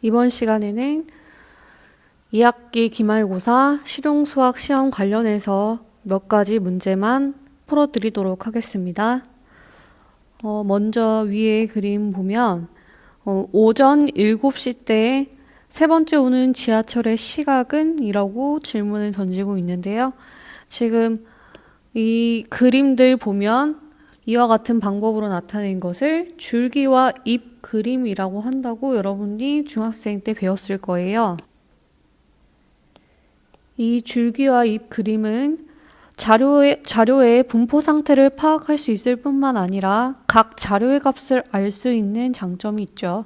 이번 시간에는 2학기 기말고사 실용수학 시험 관련해서 몇 가지 문제만 풀어드리도록 하겠습니다. 먼저 위에 그림 보면 오전 7시 때 세 번째 오는 지하철의 시각은? 이라고 질문을 던지고 있는데요. 지금 이 그림들 보면 이와 같은 방법으로 나타낸 것을 줄기와 잎 그림이라고 한다고 여러분이 중학생 때 배웠을 거예요. 이 줄기와 잎 그림은 자료의 분포 상태를 파악할 수 있을 뿐만 아니라 각 자료의 값을 알 수 있는 장점이 있죠.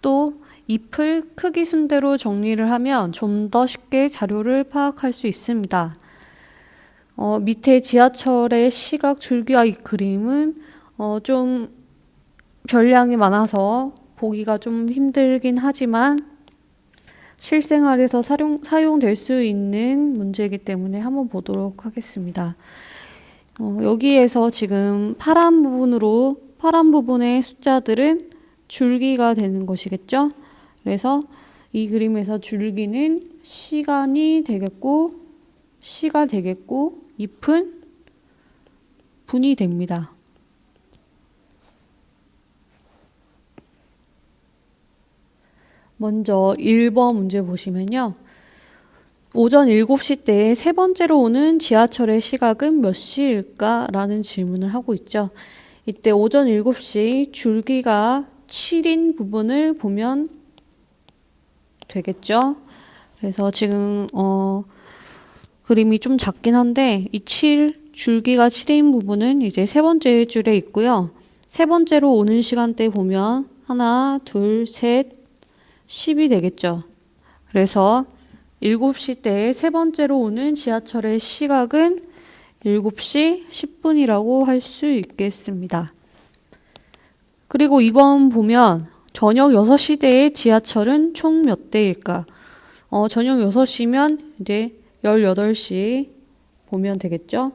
또 잎을 크기 순대로 정리를 하면 좀 더 쉽게 자료를 파악할 수 있습니다. 밑에 지하철의 시각 줄기와 잎 그림은 좀 별량이 많아서 보기가 좀 힘들긴 하지만 실생활에서 사용될 수 있는 문제이기 때문에 한번 보도록 하겠습니다. 여기에서 지금 파란 부분의 숫자들은 줄기가 되는 것이겠죠. 그래서 이 그림에서 줄기는 시간이 되겠고 시가 되겠고 잎은 분이 됩니다. 먼저 1번 문제 보시면요. 오전 7시 때 세 번째로 오는 지하철의 시각은 몇 시일까? 라는 질문을 하고 있죠. 이때 오전 7시 줄기가 7인 부분을 보면 되겠죠. 그래서 지금 그림이 좀 작긴 한데 이 줄기가 7인 부분은 이제 세 번째 줄에 있고요. 세 번째로 오는 시간대 보면 하나, 둘, 셋, 10이 되겠죠. 그래서 7시 때 세 번째로 오는 지하철의 시각은 7시 10분이라고 할 수 있겠습니다. 그리고 2번 보면 저녁 6시 대의 지하철은 총 몇 대일까? 저녁 6시면 이제 18시 보면 되겠죠?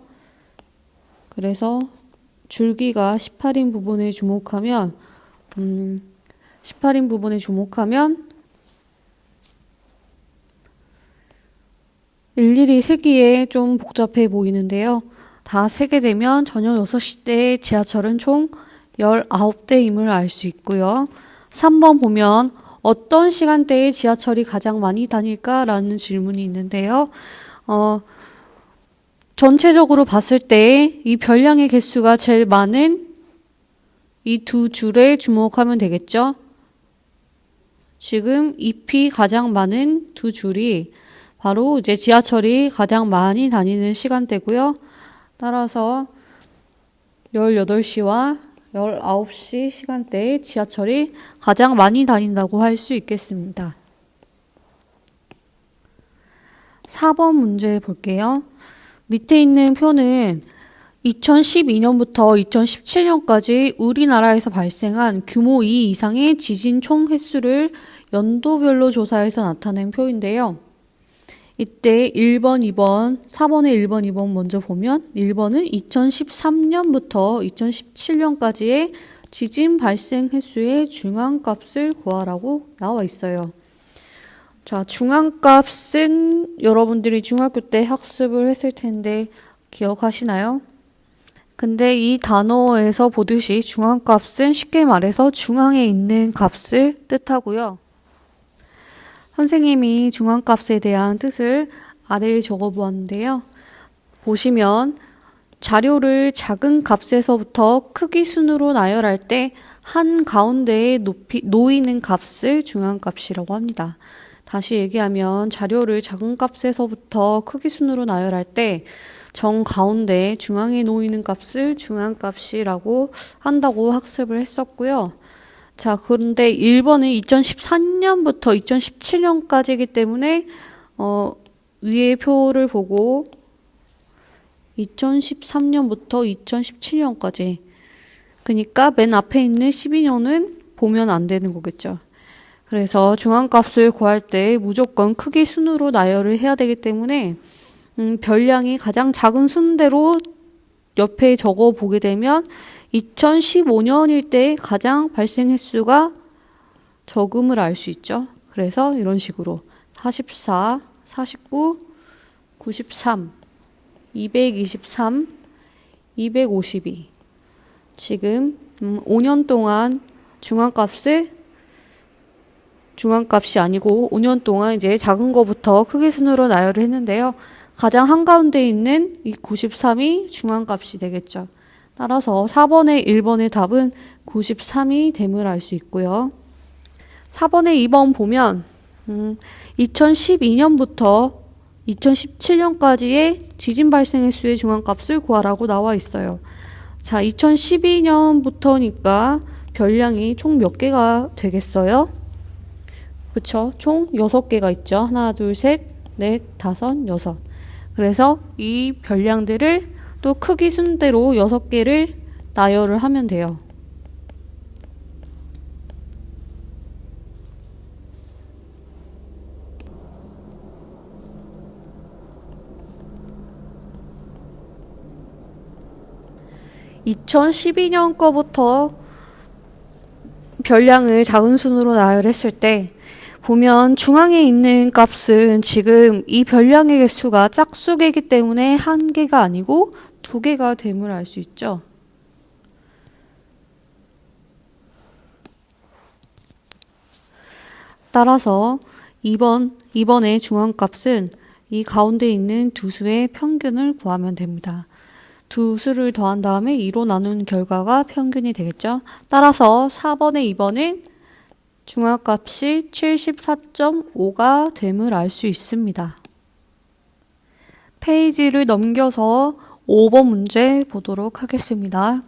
그래서 줄기가 18인 부분에 주목하면 일일이 세기에 좀 복잡해 보이는데요. 다 세게 되면 저녁 6시 대 지하철은 총 19대임을 알 수 있고요. 3번 보면 어떤 시간대에 지하철이 가장 많이 다닐까? 라는 질문이 있는데요. 전체적으로 봤을 때 이 별량의 개수가 제일 많은 이 두 줄에 주목하면 되겠죠. 지금 잎이 가장 많은 두 줄이 바로 이제 지하철이 가장 많이 다니는 시간대고요. 따라서 18시와 19시 시간대에 지하철이 가장 많이 다닌다고 할 수 있겠습니다. 4번 문제 볼게요. 밑에 있는 표는 2012년부터 2017년까지 우리나라에서 발생한 규모 2 이상의 지진 총 횟수를 연도별로 조사해서 나타낸 표인데요. 이때 1번, 2번, 4번의 1번, 2번 먼저 보면 1번은 2013년부터 2017년까지의 지진 발생 횟수의 중앙값을 구하라고 나와 있어요. 자, 중앙값은 여러분들이 중학교 때 학습을 했을 텐데 기억하시나요? 근데 이 단어에서 보듯이 중앙값은 쉽게 말해서 중앙에 있는 값을 뜻하고요. 선생님이 중앙값에 대한 뜻을 아래에 적어보았는데요. 보시면 자료를 작은 값에서부터 크기 순으로 나열할 때 한 가운데에 놓이는 값을 중앙값이라고 합니다. 다시 얘기하면 자료를 작은 값에서부터 크기 순으로 나열할 때 정 가운데 중앙에 놓이는 값을 중앙값이라고 한다고 학습을 했었고요. 자, 그런데 1번은 2014년부터 2017년까지이기 때문에 위의 표를 보고 2013년부터 2017년까지 그러니까 맨 앞에 있는 12년은 보면 안 되는 거겠죠. 그래서 중앙값을 구할 때 무조건 크기 순으로 나열을 해야 되기 때문에 별량이 가장 작은 순대로 옆에 적어 보게 되면 2015년일 때 가장 발생 횟수가 적음을 알 수 있죠. 그래서 이런 식으로 44, 49, 93, 223, 252. 지금 5년 동안 중앙값이 아니고 5년 동안 이제 작은 거부터 크기 순으로 나열을 했는데요. 가장 한가운데 있는 이 93이 중앙값이 되겠죠. 따라서 4번의 1번의 답은 93이 됨을 알 수 있고요. 4번의 2번 보면 2012년부터 2017년까지의 지진 발생 횟수의 중앙값을 구하라고 나와 있어요. 자, 2012년부터니까 별량이 총 몇 개가 되겠어요? 그쵸? 총 6개가 있죠. 하나, 둘, 셋, 넷, 다섯, 여섯. 그래서 이 별량들을 또 크기 순대로 6개를 나열을 하면 돼요. (2012년) 거부터 별량을 작은 순으로 나열했을 때 보면 중앙에 있는 값은 지금 이 별량의 개수가 짝수개이기 때문에 1개가 아니고 2개가 됨을 알 수 있죠. 따라서 2번의 중앙값은 이 가운데 있는 두 수의 평균을 구하면 됩니다. 두 수를 더한 다음에 2로 나눈 결과가 평균이 되겠죠. 따라서 4번의 2번은 중앙값이 74.5가 됨을 알 수 있습니다. 페이지를 넘겨서 5번 문제 보도록 하겠습니다.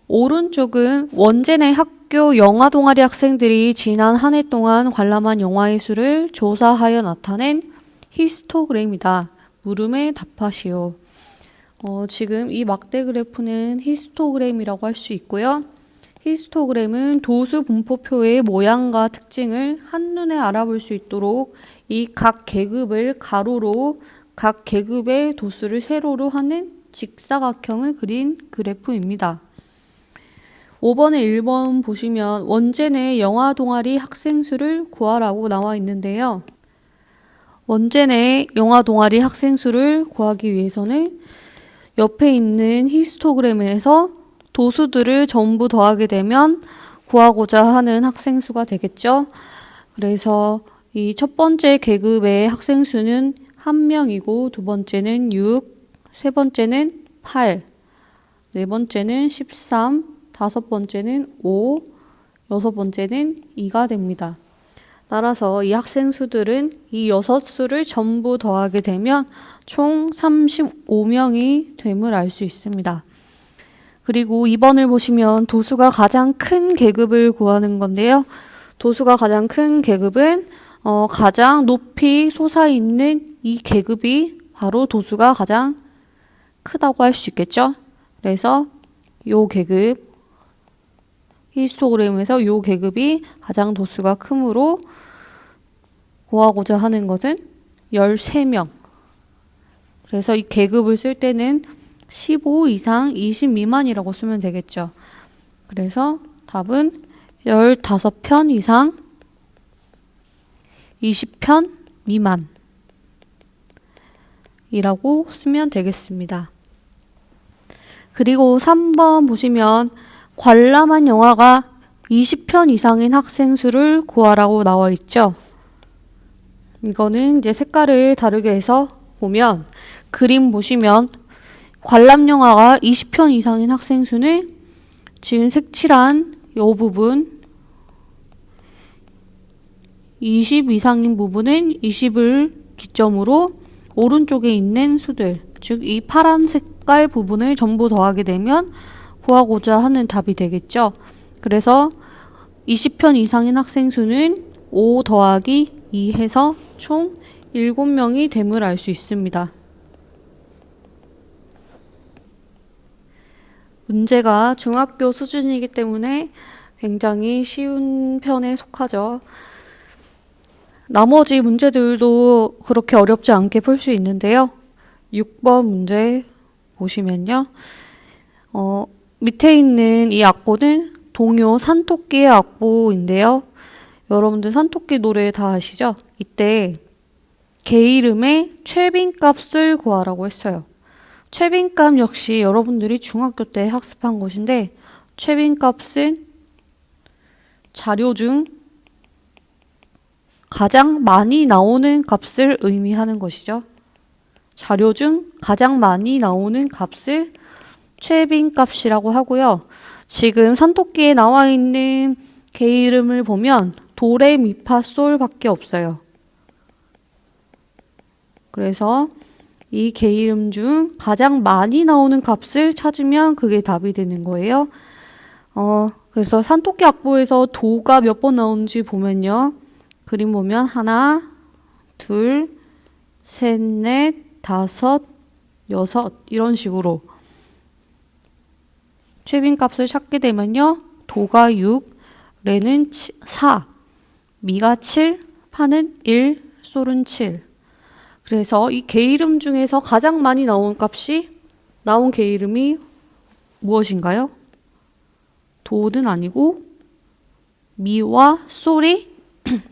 오른쪽은 원제 내 학교 영화 동아리 학생들이 지난 한 해 동안 관람한 영화의 수를 조사하여 나타낸 히스토그램이다. 물음에 답하시오. 지금 이 막대 그래프는 히스토그램이라고 할 수 있고요. 히스토그램은 도수 분포표의 모양과 특징을 한눈에 알아볼 수 있도록 이 각 계급을 가로로, 각 계급의 도수를 세로로 하는 직사각형을 그린 그래프입니다. 5번에 1번 보시면 원제 내 영화 동아리 학생 수를 구하라고 나와 있는데요. 원제 내 영화 동아리 학생 수를 구하기 위해서는 옆에 있는 히스토그램에서 도수들을 전부 더하게 되면 구하고자 하는 학생 수가 되겠죠. 그래서 이 첫 번째 계급의 학생 수는 1명이고 두 번째는 6, 세 번째는 8, 네 번째는 13, 다섯 번째는 5, 여섯 번째는 2가 됩니다. 따라서 이 학생 수들은 이 6수를 전부 더하게 되면 총 35명이 됨을 알 수 있습니다. 그리고 2번을 보시면 도수가 가장 큰 계급을 구하는 건데요. 도수가 가장 큰 계급은 가장 높이 솟아있는 이 계급이 바로 도수가 가장 크다고 할 수 있겠죠. 그래서 요 계급, 히스토그램에서 요 계급이 가장 도수가 크므로 구하고자 하는 것은 13명. 그래서 이 계급을 쓸 때는 15 이상 20 미만이라고 쓰면 되겠죠. 그래서 답은 15편 이상 20편 미만이라고 쓰면 되겠습니다. 그리고 3번 보시면 관람한 영화가 20편 이상인 학생 수를 구하라고 나와 있죠. 이거는 이제 색깔을 다르게 해서 보면 그림 보시면 관람 영화가 20편 이상인 학생 수는 지금 색칠한 이 부분 20 이상인 부분은 20을 기점으로 오른쪽에 있는 수들, 즉 이 파란 색깔 부분을 전부 더하게 되면 구하고자 하는 답이 되겠죠. 그래서 20편 이상인 학생 수는 5 더하기 2 해서 총 7명이 됨을 알 수 있습니다. 문제가 중학교 수준이기 때문에 굉장히 쉬운 편에 속하죠. 나머지 문제들도 그렇게 어렵지 않게 풀 수 있는데요. 6번 문제 보시면요. 밑에 있는 이 악보는 동요 산토끼의 악보인데요. 여러분들 산토끼 노래 다 아시죠? 이때 개 이름의 최빈값을 구하라고 했어요. 최빈값 역시 여러분들이 중학교 때 학습한 것인데 최빈값은 자료 중 가장 많이 나오는 값을 의미하는 것이죠. 자료 중 가장 많이 나오는 값을 최빈값이라고 하고요. 지금 산토끼에 나와 있는 개 이름을 보면 도레미파솔 밖에 없어요. 그래서 이 개 이름 중 가장 많이 나오는 값을 찾으면 그게 답이 되는 거예요. 그래서 산토끼 악보에서 도가 몇 번 나오는지 보면요. 그림 보면 하나, 둘, 셋, 넷, 다섯, 여섯 이런 식으로 최빈값을 찾게 되면요. 도가 6, 레는 4, 미가 7, 파는 1, 솔은 7. 그래서 이 개 이름 중에서 가장 많이 나온 개 이름이 무엇인가요? 도는 아니고 미와 솔이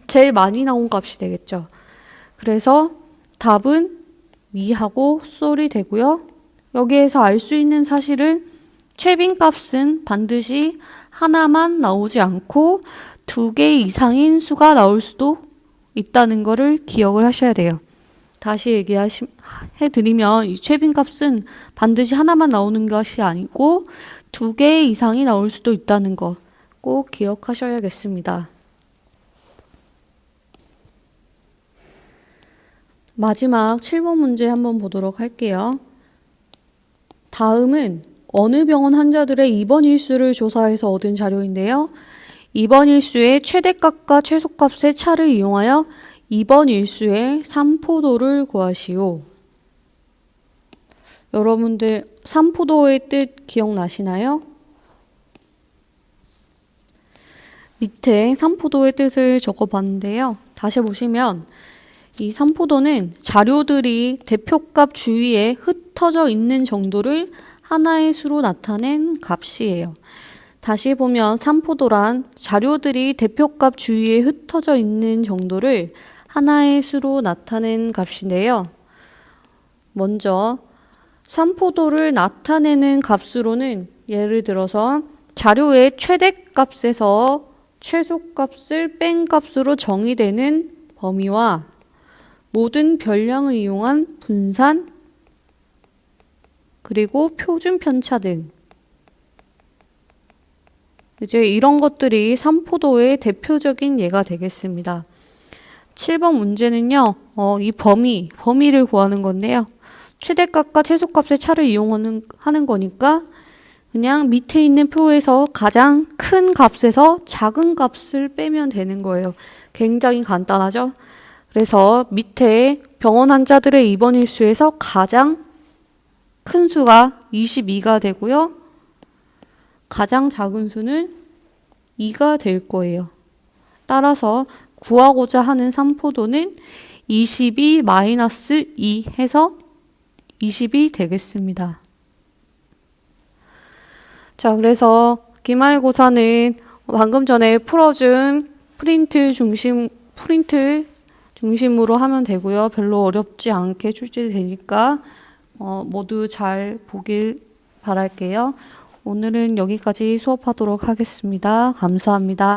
제일 많이 나온 값이 되겠죠. 그래서 답은 미하고 솔이 되고요. 여기에서 알 수 있는 사실은 최빈값은 반드시 하나만 나오지 않고 2개 이상인 수가 나올 수도 있다는 것을 기억을 하셔야 돼요. 다시 해드리면 이 최빈값은 반드시 하나만 나오는 것이 아니고 2개 이상이 나올 수도 있다는 것 꼭 기억하셔야겠습니다. 마지막 7번 문제 한번 보도록 할게요. 다음은 어느 병원 환자들의 입원 일수를 조사해서 얻은 자료인데요. 입원 일수의 최대값과 최소값의 차를 이용하여 입원 일수의 삼포도를 구하시오. 여러분들 삼포도의 뜻 기억나시나요? 밑에 삼포도의 뜻을 적어봤는데요. 다시 보시면 이 삼포도는 자료들이 대표값 주위에 흩어져 있는 정도를 하나의 수로 나타낸 값이에요. 다시 보면 삼포도란 자료들이 대표값 주위에 흩어져 있는 정도를 하나의 수로 나타낸 값인데요. 먼저 삼포도를 나타내는 값으로는 예를 들어서 자료의 최대값에서 최소값을 뺀 값으로 정의되는 범위와 모든 별량을 이용한 분산, 그리고 표준 편차 등 이제 이런 것들이 삼포도의 대표적인 예가 되겠습니다. 7번 문제는요. 이 범위를 구하는 건데요. 최대값과 최소값의 차를 이용하는 거니까 그냥 밑에 있는 표에서 가장 큰 값에서 작은 값을 빼면 되는 거예요. 굉장히 간단하죠? 그래서 밑에 병원 환자들의 입원 일수에서 가장 큰 수가 22가 되고요. 가장 작은 수는 2가 될 거예요. 따라서 구하고자 하는 삼포도는 22-2 해서 20이 되겠습니다. 자, 그래서 기말고사는 방금 전에 풀어준 프린트 중심으로 하면 되고요. 별로 어렵지 않게 출제되니까 모두 잘 보길 바랄게요. 오늘은 여기까지 수업하도록 하겠습니다. 감사합니다.